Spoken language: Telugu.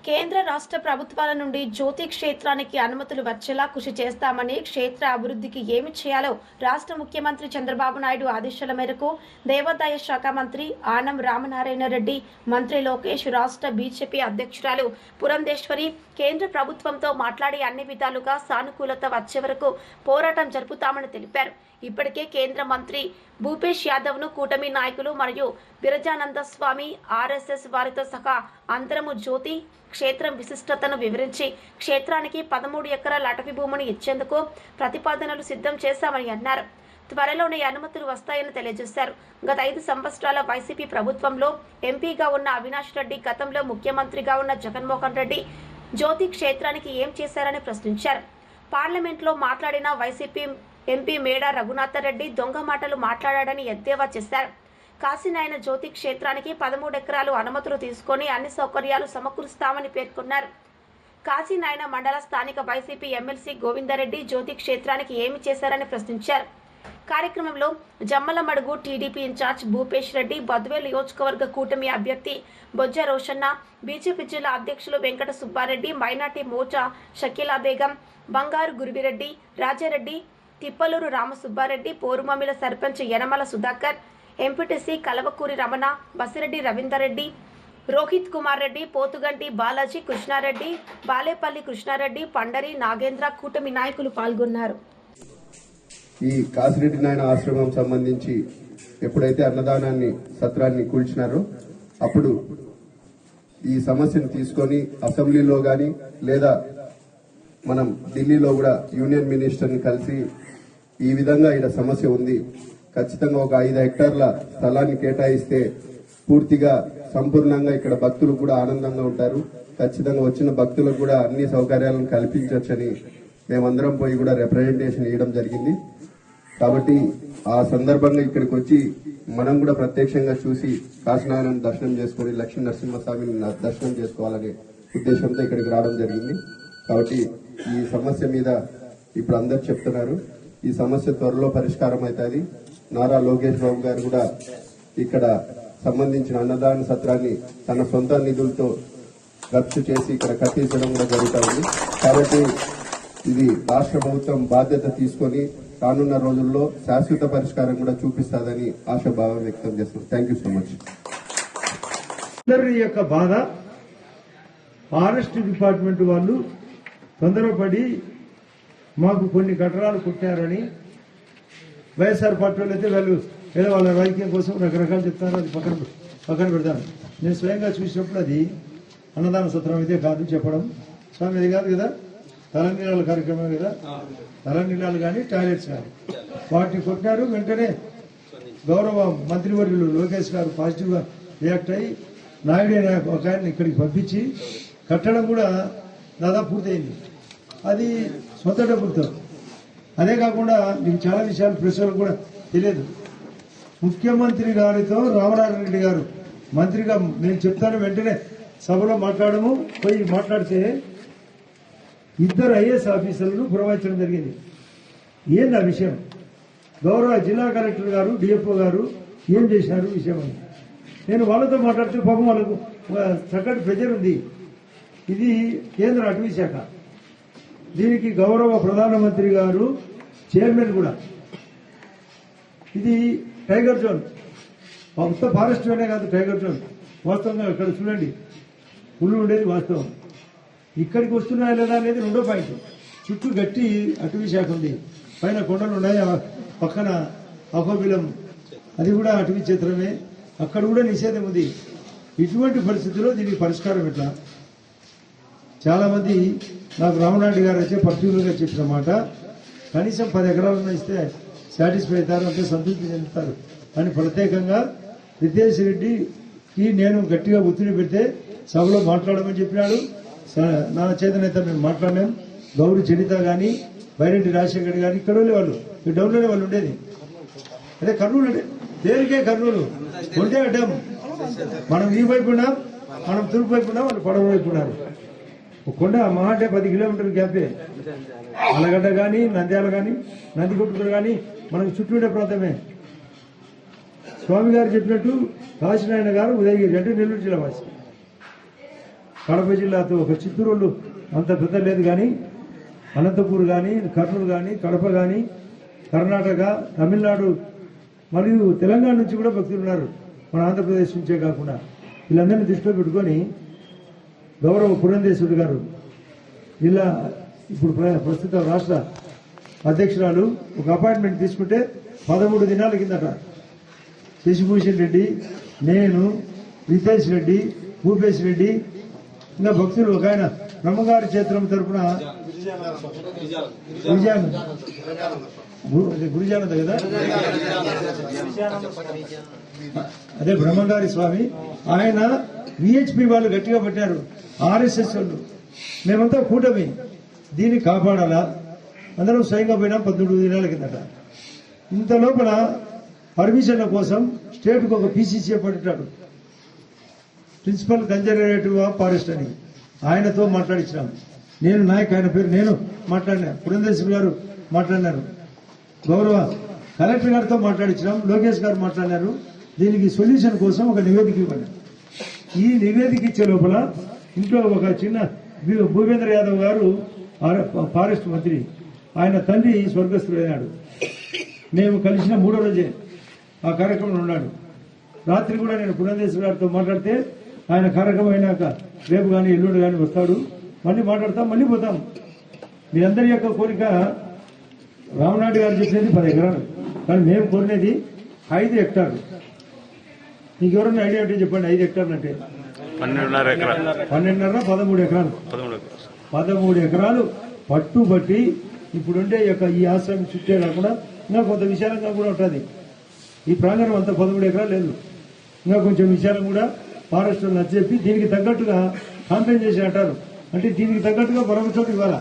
కేంద్ర రాష్ట్ర ప్రభుత్వాల నుండి జ్యోతి క్షేత్రానికి అనుమతులు వచ్చేలా కృషి చేస్తామని, క్షేత్ర అభివృద్ధికి ఏమి చేయాలో రాష్ట్ర ముఖ్యమంత్రి చంద్రబాబు నాయుడు ఆదేశాల మేరకు దేవాదాయ శాఖ మంత్రి ఆనం రామనారాయణ రెడ్డి, మంత్రి లోకేష్, రాష్ట్ర బీజేపీ అధ్యక్షురాలు పురంధేశ్వరి కేంద్ర ప్రభుత్వంతో మాట్లాడి అన్ని విధాలుగా సానుకూలత వచ్చే వరకు పోరాటం జరుపుతామని తెలిపారు. ఇప్పటికే కేంద్ర మంత్రి భూపేష్ యాదవ్ను కూటమి నాయకులు మరియు బిరజానంద స్వామి, ఆర్ఎస్ఎస్ వారితో సహా అందరము జ్యోతి క్షేత్రం విశిష్టతను వివరించి క్షేత్రానికి 13 ఎకరాల అటవీ భూమిని ఇచ్చేందుకు ప్రతిపాదనలు సిద్ధం చేశామని అన్నారు. త్వరలోనే అనుమతులు వస్తాయని తెలియజేశారు. గత 5 సంవత్సరాల వైసీపీ ప్రభుత్వంలో ఎంపీగా ఉన్న అవినాష్ రెడ్డి, గతంలో ముఖ్యమంత్రిగా ఉన్న జగన్మోహన్ రెడ్డి జ్యోతి క్షేత్రానికి ఏం చేశారని ప్రశ్నించారు. పార్లమెంట్లో మాట్లాడిన వైసీపీ ఎంపీ మేడా రఘునాథరెడ్డి దొంగ మాటలు మాట్లాడాడని ఎద్దేవా చేశారు. కాశీనాయన జ్యోతి క్షేత్రానికి 13 ఎకరాలు అనుమతులు తీసుకొని అన్ని సౌకర్యాలు సమకూరుస్తామని పేర్కొన్నారు. కాశీనాయన మండల స్థానిక వైసీపీ ఎమ్మెల్సీ గోవిందరెడ్డి జ్యోతి క్షేత్రానికి ఏమి చేశారని ప్రశ్నించారు. కార్యక్రమంలో జమ్మలమడుగు టీడీపీ ఇన్ఛార్జ్ భూపేష్ రెడ్డి, బద్వేల్ నియోజకవర్గ కూటమి అభ్యర్థి బొజ్జ రోషన్న, బీజేపీ జిల్లా అధ్యక్షులు వెంకట సుబ్బారెడ్డి, మైనార్టీ మోర్చా షకీలా బేగం, బంగారు గురువిరెడ్డి, రాజారెడ్డి, తిప్పలూరు రామసుబ్బారెడ్డి, పోరుమమిల సర్పంచ్ యనమల సుధాకర్, ఎంపీటీసీ కలవకూరి రమణ, బసిరెడ్డి రవీందర్రెడ్డి, రోహిత్ కుమార్ రెడ్డి, పోతుగంటి బాలాజీ, కృష్ణారెడ్డి, బాలేపల్లి కృష్ణారెడ్డి, పండరి నాగేంద్ర కూటమి నాయకులు పాల్గొన్నారు. ఈ కాశిరెడ్డి నాయన ఆశ్రమం సంబంధించి ఎప్పుడైతే అన్నదానాన్ని సత్రాన్ని కూల్చినారో అప్పుడు ఈ సమస్యను తీసుకొని అసెంబ్లీలో గాని లేదా మనం ఢిల్లీలో కూడా యూనియన్ మినిస్టర్ని కలిసి ఈ విధంగా ఇక్కడ సమస్య ఉంది, ఖచ్చితంగా ఒక 5 హెక్టార్ల స్థలాన్ని కేటాయిస్తే పూర్తిగా సంపూర్ణంగా ఇక్కడ భక్తులు కూడా ఆనందంగా ఉంటారు, ఖచ్చితంగా వచ్చిన భక్తులకు కూడా అన్ని సౌకర్యాలను కల్పించవచ్చని మేమందరం పోయి కూడా రిప్రజెంటేషన్ ఇవ్వడం జరిగింది. కాబట్టి ఆ సందర్భంగా ఇక్కడికి వచ్చి మనం కూడా ప్రత్యక్షంగా చూసి కాశీనారాయణ దర్శనం చేసుకుని లక్ష్మీ నరసింహస్వామిని దర్శనం చేసుకోవాలనే ఉద్దేశంతో ఇక్కడికి రావడం జరిగింది. కాబట్టి ఈ సమస్య మీద ఇప్పుడు అందరు చెప్తున్నారు, ఈ సమస్య త్వరలో పరిష్కారం అవుతుంది. నారా లోకేష్ బాబు గారు కూడా ఇక్కడ సంబంధించిన అన్నదాన సత్రాన్ని తన సొంత నిధులతో ఖర్చు చేసి ఇక్కడ కట్టించడం కూడా జరుగుతుంది. కాబట్టి ఇది రాష్ట్ర ప్రభుత్వం బాధ్యత తీసుకొని రానున్న రోజుల్లో శాశ్వత పరిష్కారం కూడా చూపిస్తుందని ఆశాభావం వ్యక్తం చేస్తున్నాం. Thank you so much. అందరి యొక్క బాధ ఫారెస్ట్ డిపార్ట్మెంట్ వాళ్ళు తొందరపడి మాకు కొన్ని కట్టడాలు కుట్టారని, వైఎస్ఆర్ పార్టీ వాళ్ళు అయితే వాళ్ళు ఏదో వాళ్ళ రాజకీయం కోసం రకరకాలు చెప్తారు, అది పక్కన పెడతాను. నేను స్వయంగా చూసినప్పుడు అది అన్నదాన సత్రం అయితే కాదు చెప్పడం, స్వామి అది కాదు కదా, తలనీళ్ళ కార్యక్రమం కదా, తలనీళ్ళు కానీ టాయిలెట్స్ కానీ వాటిని కొట్టారు. వెంటనే గౌరవ మంత్రివర్యులు లోకేష్ గారు పాజిటివ్ గా రియాక్ట్ అయ్యి నాయుడు అనే ఒక ఆయన ఇక్కడికి పంపించి కట్టడం కూడా దాదాపు పూర్తయింది. అది సొంత డబ్బులతో. అదే కాకుండా మీకు చాలా విషయాలు ప్రెస్లకు కూడా తెలియదు. ముఖ్యమంత్రి గారితో రామనారాయణ రెడ్డి గారు మంత్రిగా నేను చెప్తాను వెంటనే సభలో మాట్లాడము, పోయి మాట్లాడితే 2 ఐఏఎస్ ఆఫీసర్లను పురమాయించడం జరిగింది. ఏంది ఆ విషయం? గౌరవ జిల్లా కలెక్టర్ గారు, డిఎఫ్ఓ గారు ఏం చేశారు విషయం అని నేను వాళ్ళతో మాట్లాడితే పాపం వాళ్ళకు చక్కటి ప్రెజర్ ఉంది. ఇది కేంద్ర అటవీ శాఖ, దీనికి గౌరవ ప్రధానమంత్రి గారు చైర్మన్ కూడా. ఇది టైగర్ జోన్, మొత్తం ఫారెస్ట్ జోనే కాదు, టైగర్ జోన్. వాస్తవంగా ఇక్కడ చూడండి, పుల్లు ఉండేది వాస్తవం. ఇక్కడికి వస్తున్నాయా లేదా అనేది 2వ పాయింట్. చుట్టూ గట్టి అటవీ శాఖ ఉంది, పైన కొండలు ఉన్నాయి, పక్కన అహోబిలం అది కూడా అటవీ క్షేత్రమే, అక్కడ కూడా నిషేధం ఉంది. ఇటువంటి పరిస్థితుల్లో దీనికి పరిష్కారం ఎట్లా? చాలా మంది నాకు రామనాయుడు గారు అయితే పర్టికులర్గా చెప్పిన మాట, కనీసం 10 ఎకరాలను ఇస్తే సాటిస్ఫై అవుతారు, అంటే సంతృప్తి చెందుతారు అని ప్రత్యేకంగా రితేష్ రెడ్డికి నేను గట్టిగా ఒత్తిడి పెడితే సభలో మాట్లాడమని చెప్పినాడు. నా చేతనైతే మేము మాట్లాడినాం. గౌరీ చరిత కానీ, బైరెడ్డి రాజశేఖర్ కానీ ఇక్కడ వాళ్ళు ఈ డౌన్లోనే వాళ్ళు ఉండేది. అదే కర్నూలు, దేనికే కర్నూలు ఉంటే అడ్డం. మనం ఈ వైపు ఉన్నాం, మనం తూర్పు వైపు ఉన్నాం, వాళ్ళు పడవ వైపు ఉన్నారు. కొండ మహా అంటే 10 కిలోమీటర్ల గ్యాపే. అలగడ్డ కానీ, నంద్యాల కానీ, నందికొట్టుకులు కానీ మనకు చుట్టూ ఉండే ప్రాంతమే. స్వామి గారు చెప్పినట్టు కాశీనారాయణ గారు ఉదయగిరి అంటే నెల్లూరు జిల్లా వాసి. కడప జిల్లాతో ఒక చిత్తూరు అంత పెద్ద లేదు కానీ అనంతపూర్ కానీ కర్నూలు కానీ కడప కానీ కర్ణాటక తమిళనాడు మరియు తెలంగాణ నుంచి కూడా భక్తులు ఉన్నారు, మన ఆంధ్రప్రదేశ్ నుంచే కాకుండా. వీళ్ళందరినీ దృష్టిలో పెట్టుకొని గౌరవ పురంధేశ్వరుడు గారు ఇలా ఇప్పుడు ప్రస్తుత రాష్ట్ర అధ్యక్షురాలు ఒక అపాయింట్మెంట్ తీసుకుంటే 13 దినాల కిందట శశిభూషణ్ రెడ్డి, నేను, రితేష్ రెడ్డి, భూపేష్ రెడ్డి, ఇంకా భక్తులు ఒక ఆయన బ్రహ్మగారి క్షేత్రం తరఫున గురిజానంద కదా, అదే బ్రహ్మంగారి స్వామి, ఆయన విహెచ్పి వాళ్ళు గట్టిగా పట్టారు, ఆర్ఎస్ఎస్ వాళ్ళు, మేమంతా కూటమి, దీన్ని కాపాడాలా, అందరం స్వయంగా పోయినాం 14 దినాల కిందట. ఇంత లోపల పర్మిషన్ల కోసం స్టేట్కు ఒక పీసీసీ పట్టాడు, ప్రిన్సిపల్ కన్జర్వేటివ్ ఆఫ్ ఫారెస్ట్ అని, ఆయనతో మాట్లాడించినాం. నేను నాయక్, ఆయన పేరు నేను మాట్లాడినా, పురంధేశ్వరి గారు మాట్లాడినారు, గౌరవ కలెక్టర్ గారితో మాట్లాడించినాం, లోకేష్ గారు మాట్లాడినారు. దీనికి సొల్యూషన్ కోసం ఒక నివేదిక ఇవ్వండి. ఈ నివేదిక ఇచ్చే లోపల ఇంట్లో ఒక చిన్న భూపేంద్ర యాదవ్ గారు ఫారెస్ట్ మంత్రి, ఆయన తండ్రి స్వర్గస్థుడైనాడు. మేము కలిసిన 3వ రోజే ఆ కార్యక్రమంలో ఉన్నాడు. రాత్రి కూడా నేను పురంధేశ్వరి గారితో మాట్లాడితే ఆయన కార్యక్రమం అయినాక రేపు కానీ ఎల్లుండి కానీ వస్తాడు, మళ్ళీ మాట్లాడతాం, మళ్ళీ పోతాం. మీ అందరి యొక్క కోరిక రామనాయుడు గారు చెప్పినది 10 ఎకరాలు, కానీ మేము కోరినది 5 హెక్టార్లు. మీకు ఎవరన్నా ఐడియా అంటే చెప్పండి, 5 హెక్టార్లు అంటే 12.5 ఎకరాలు, 12.5 13 ఎకరాలు, 13 ఎకరాలు పట్టుబట్టి ఇప్పుడుండే యొక్క ఈ ఆశ్రమం చుట్టే కాకుండా ఇంకా కొంత విశాలంగా కూడా ఉంటుంది. ఈ ప్రాంగణం అంతా 13 ఎకరాలు లేదు, ఇంకా కొంచెం విశాలం కూడా ఫారెస్ట్ నచ్చి చెప్పి దీనికి తగ్గట్టుగా కాంపెన్సేషన్ అంటారు, అంటే దీనికి తగ్గట్టుగా మరొక చోటు ఇవ్వాలా.